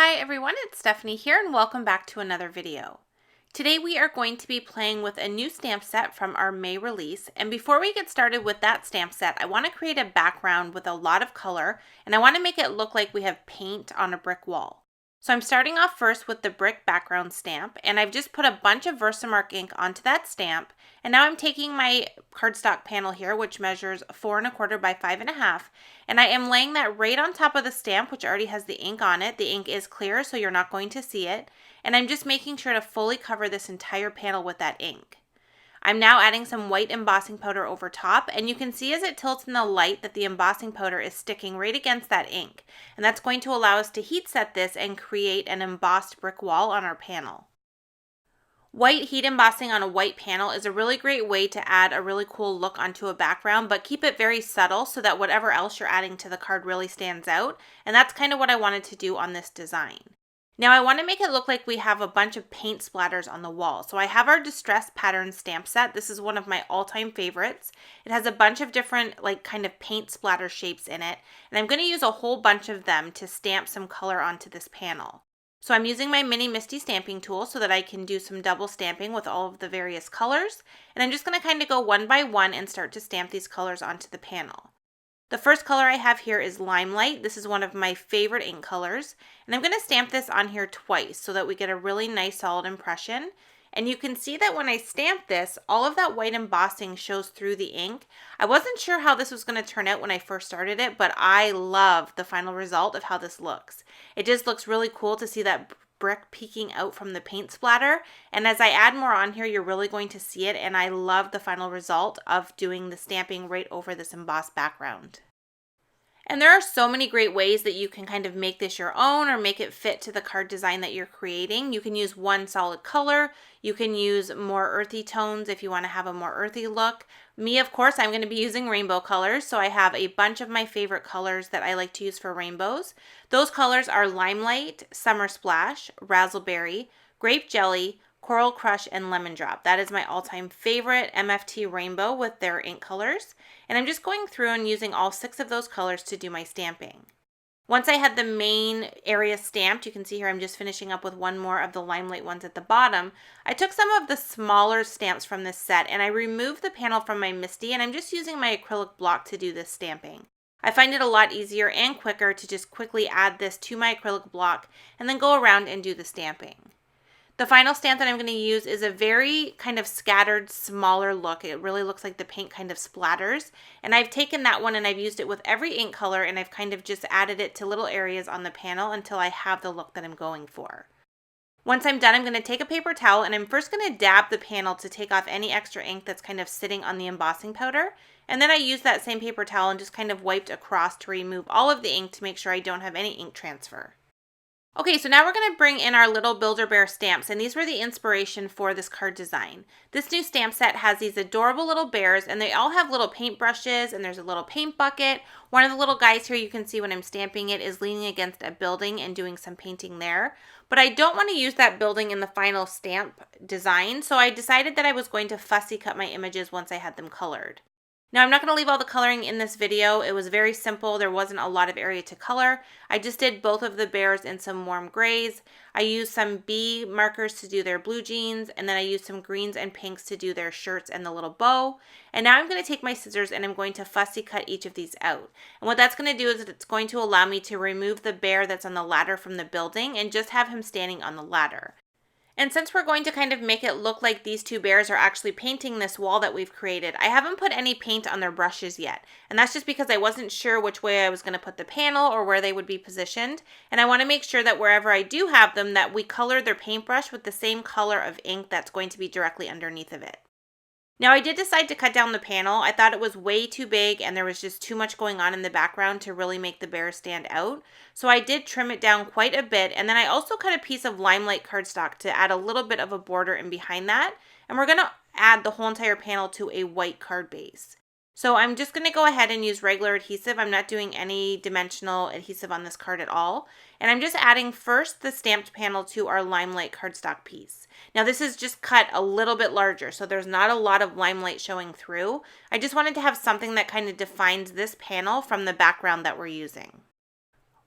Hi everyone, it's Stephanie here and welcome back to another video. Today we are going to be playing with a new stamp set from our May release, and before we get started with that stamp set, I want to create a background with a lot of color and I want to make it look like we have paint on a brick wall. So I'm starting off first with the brick background stamp, and I've just put a bunch of Versamark ink onto that stamp, and now I'm taking my cardstock panel here, which measures 4 1/4 by 5 1/2, and I am laying that right on top of the stamp, which already has the ink on it. The ink is clear, so you're not going to see it, and I'm just making sure to fully cover this entire panel with that ink. I'm now adding some white embossing powder over top, and you can see as it tilts in the light that the embossing powder is sticking right against that ink, and that's going to allow us to heat set this and create an embossed brick wall on our panel. White heat embossing on a white panel is a really great way to add a really cool look onto a background, but keep it very subtle so that whatever else you're adding to the card really stands out, and that's kind of what I wanted to do on this design. Now I want to make it look like we have a bunch of paint splatters on the wall. So I have our Distress Pattern stamp set. This is one of my all-time favorites. It has a bunch of different kind of paint splatter shapes in it, and I'm going to use a whole bunch of them to stamp some color onto this panel. So I'm using my mini Misty stamping tool so that I can do some double stamping with all of the various colors, and I'm just going to kind of go one by one and start to stamp these colors onto the panel. The first color I have here is Limelight. This is one of my favorite ink colors, and I'm going to stamp this on here twice so that we get a really nice solid impression. And you can see that when I stamp this, all of that white embossing shows through the ink. I wasn't sure how this was going to turn out when I first started it, but I love the final result of how this looks. It just looks really cool to see that brick peeking out from the paint splatter, and as I add more on here, you're really going to see it, and I love the final result of doing the stamping right over this embossed background. And there are so many great ways that you can kind of make this your own or make it fit to the card design that you're creating. You can use one solid color. You can use more earthy tones if you want to have a more earthy look. Me, of course, I'm going to be using rainbow colors, so I have a bunch of my favorite colors that I like to use for rainbows. Those colors are Limelight, Summer Splash, Razzleberry, Grape Jelly, Coral Crush, and Lemon Drop. That is my all-time favorite MFT rainbow with their ink colors. And I'm just going through and using all 6 of those colors to do my stamping. Once I had the main area stamped, you can see here I'm just finishing up with one more of the Limelight ones at the bottom. I took some of the smaller stamps from this set and I removed the panel from my Misty, and I'm just using my acrylic block to do this stamping. I find it a lot easier and quicker to just quickly add this to my acrylic block and then go around and do the stamping. The final stamp that I'm going to use is a very kind of scattered, smaller look. It really looks like the paint kind of splatters. And I've taken that one and I've used it with every ink color, and I've kind of just added it to little areas on the panel until I have the look that I'm going for. Once I'm done, I'm going to take a paper towel and I'm first going to dab the panel to take off any extra ink that's kind of sitting on the embossing powder. And then I used that same paper towel and just kind of wiped across to remove all of the ink to make sure I don't have any ink transfer. Okay, so now we're going to bring in our little Build-A-Bear stamps, and these were the inspiration for this card design. This new stamp set has these adorable little bears, and they all have little paint brushes, and there's a little paint bucket. One of the little guys here, you can see when I'm stamping it, is leaning against a building and doing some painting there. But I don't want to use that building in the final stamp design, so I decided that I was going to fussy cut my images once I had them colored. Now I'm not going to leave all the coloring in this video. It was very simple. There wasn't a lot of area to color. I just did both of the bears in some warm grays. I used some B markers to do their blue jeans, and then I used some greens and pinks to do their shirts and the little bow. And now I'm going to take my scissors and I'm going to fussy cut each of these out. And what that's going to do is it's going to allow me to remove the bear that's on the ladder from the building and just have him standing on the ladder. And since we're going to kind of make it look like these 2 bears are actually painting this wall that we've created, I haven't put any paint on their brushes yet. And that's just because I wasn't sure which way I was going to put the panel or where they would be positioned. And I want to make sure that wherever I do have them, that we color their paintbrush with the same color of ink that's going to be directly underneath of it. Now I did decide to cut down the panel. I thought it was way too big and there was just too much going on in the background to really make the bear stand out. So I did trim it down quite a bit, and then I also cut a piece of Limelight cardstock to add a little bit of a border in behind that. And we're going to add the whole entire panel to a white card base. So I'm just going to go ahead and use regular adhesive. I'm not doing any dimensional adhesive on this card at all. And I'm just adding first the stamped panel to our Limelight cardstock piece. Now this is just cut a little bit larger, so there's not a lot of Limelight showing through. I just wanted to have something that kind of defines this panel from the background that we're using.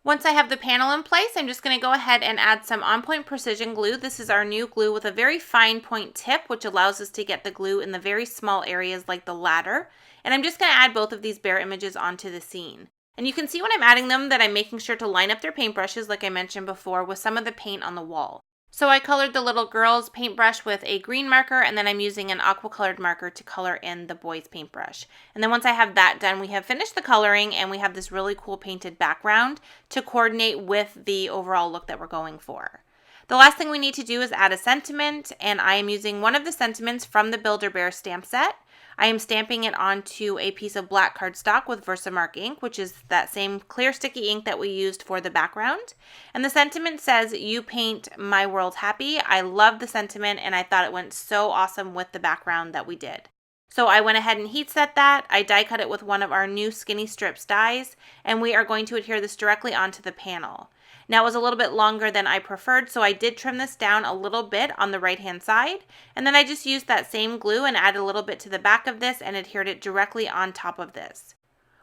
Once I have the panel in place, I'm just going to go ahead and add some On Point Precision Glue. This is our new glue with a very fine point tip, which allows us to get the glue in the very small areas like the ladder. And I'm just going to add both of these bear images onto the scene. And you can see when I'm adding them that I'm making sure to line up their paintbrushes, like I mentioned before, with some of the paint on the wall. So I colored the little girl's paintbrush with a green marker, and then I'm using an aqua colored marker to color in the boy's paintbrush. And then once I have that done, we have finished the coloring and we have this really cool painted background to coordinate with the overall look that we're going for. The last thing we need to do is add a sentiment, and I am using one of the sentiments from the Build-A-Bear stamp set. I am stamping it onto a piece of black cardstock with Versamark ink, which is that same clear sticky ink that we used for the background. And the sentiment says, "You paint my world happy." I love the sentiment and I thought it went so awesome with the background that we did. So I went ahead and heat set that. I die cut it with one of our new Skinny Strips dies, and we are going to adhere this directly onto the panel. Now it was a little bit longer than I preferred, so I did trim this down a little bit on the right hand side, and then I just used that same glue and added a little bit to the back of this and adhered it directly on top of this.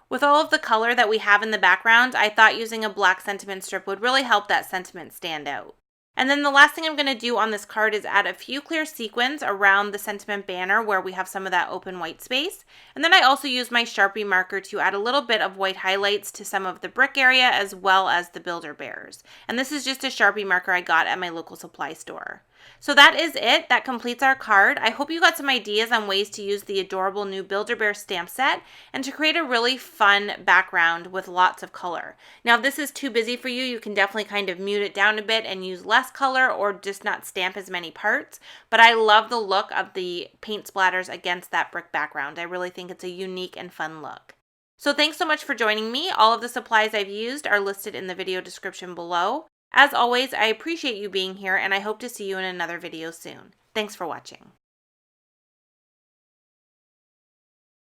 With all of the color that we have in the background, I thought using a black sentiment strip would really help that sentiment stand out. And then the last thing I'm going to do on this card is add a few clear sequins around the sentiment banner where we have some of that open white space. And then I also used my Sharpie marker to add a little bit of white highlights to some of the brick area as well as the Build-A-Bears. And this is just a Sharpie marker I got at my local supply store. So that is it. That completes our card. I hope you got some ideas on ways to use the adorable new Build-A-Bear stamp set and to create a really fun background with lots of color. Now, if this is too busy for you, you can definitely kind of mute it down a bit and use less color or just not stamp as many parts. But I love the look of the paint splatters against that brick background. I really think it's a unique and fun look. So thanks so much for joining me. All of the supplies I've used are listed in the video description below. As always, I appreciate you being here and I hope to see you in another video soon. Thanks for watching.